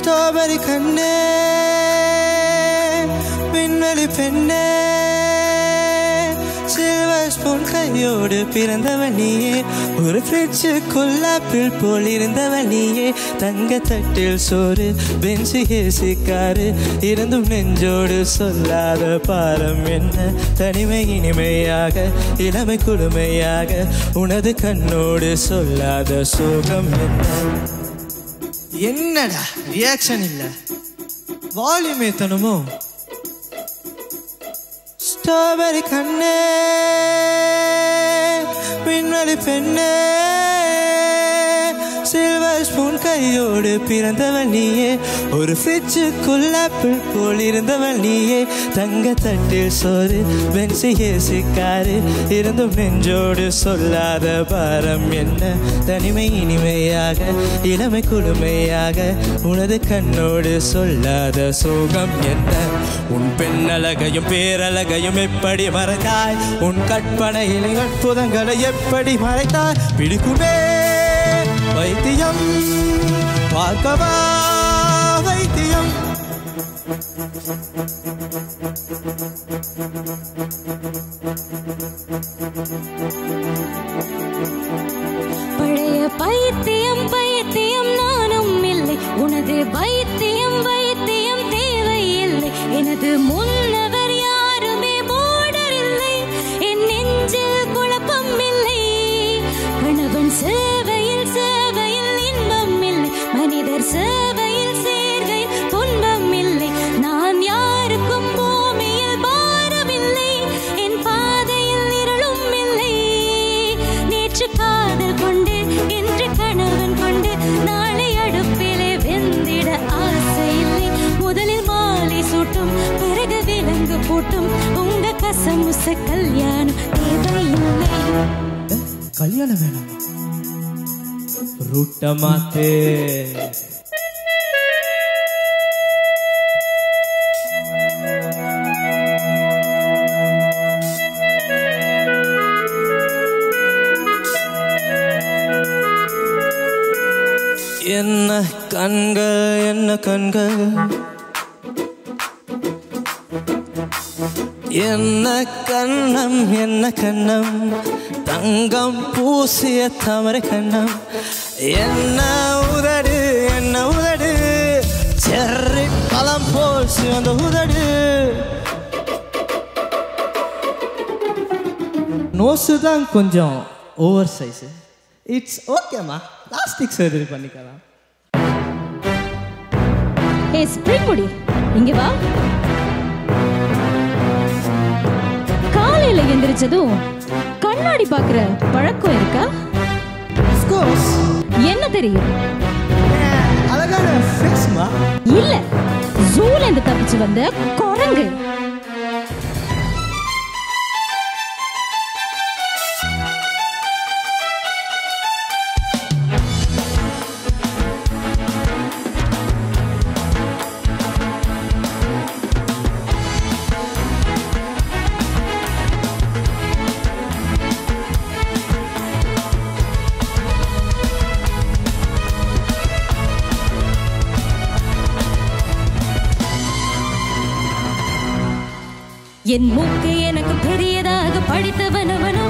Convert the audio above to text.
strawberry கண்ணே விண்வெளி பெண்ணே சில்வர் ஸ்பூன் கையோடு பிறந்தவன் நீயே ஒரு ஃப்ரிட்ஜுக்குள்ள ஆப்பிள் போல் இருந்தவன் நீயே தங்கத்தட்டில் சோறு பெஞ்சு ஏசிக்காரு இருந்தும் நெஞ்சோடு சொல்லாத பாரம் என்ன தனிமை இனிமையாக இளமை கொடுமையாக உனது கண்ணோடு சொல்லாத சோகம் என்ன என்னடா ரியாக்ஷன் இல்ல வால்யூம் ஏத்தணுமோ ஸ்ட்ராபெரி கண்ணே விண்வெளி பெண்ணே சில்வர் ஸ்பூன் கையோடு பிறந்தவன் நீயே ஒரு ஃப்ரிட்ஜுக்குள் ஆப்பிள் போல் இருந்தவன் நீயே தங்கத்தட்டில் சோறு பென்சி ஏசிக்காரு இருந்தும் நெஞ்சோடு சொல்லாத பாரம் என்ன தனிமை இனிமையாக இளமை கொடுமையாக உனது கண்ணோடு சொல்லாத சோகம் என்ன உன் பெண்ணழகையும் பேரழகையும் எப்படி மறைத்தாய் உன் கற்பனையிலே அற்புதங்களை எப்படி மறைத்தாய் பிடிக்குமே வைத்தியம் பார்க்கவா வைத்தியம் பழைய பைத்தியம் பைத்தியம் நானும் இல்லை உனது வைத்தியம் வைத்தியம் தேவையில்லை எனது முன்னவர் யாருமே போர்டர் இல்லை என் நெஞ்சில் குழப்பம் இல்லை கணவன் சேவையில் சேவையில் இன்பம் இல்லை மனிதர் சேவையில் சேர்கையில் துன்பம் இல்லை நான் யாருக்கும் பூமியில் பாரமில்லை என் பாதையில் இருளும் இல்லை நேற்று காதல் கொண்டு இன்று கணவன் கொண்டு நாளை அடுப்பிலே வெந்திட ஆசை இல்லை முதலில் மாலை சூட்டும் பிறகு விலங்கு பூட்டும் உங்க கசமுச கல்யாணம் தேவையில்லை கல்யாணம் வேணாம் ரூட்ட மாத்தே என்ன கண்கள் என்ன கண்கள் என்ன கண்ணம் என்ன கண்ணம் தங்கம் பூசிய தாமரை கண்ணம் என்ன உதடு செர்ரி பழம் போல் சிவந்த உதடு நோசு தான் கொஞ்சம் ஓவர் சைஸ் இட்ஸ் ஓகேம்மா பிளாஸ்டிக் சர்ஜரி பண்ணிக்கலாம் ஏ ஸ்ப்ரிங் முடி இங்க வா காலையில எந்திரிச்சதும் கண்ணாடி பாக்குற பழக்கம் இருக்கா என்ன தெரியும் அழகான ஃபேஸ்மா இல்ல ஜூல இருந்து தப்பிச்சு வந்த குரங்கு என் மூக்கு எனக்கு பெரியதாக படித்தவனவனோ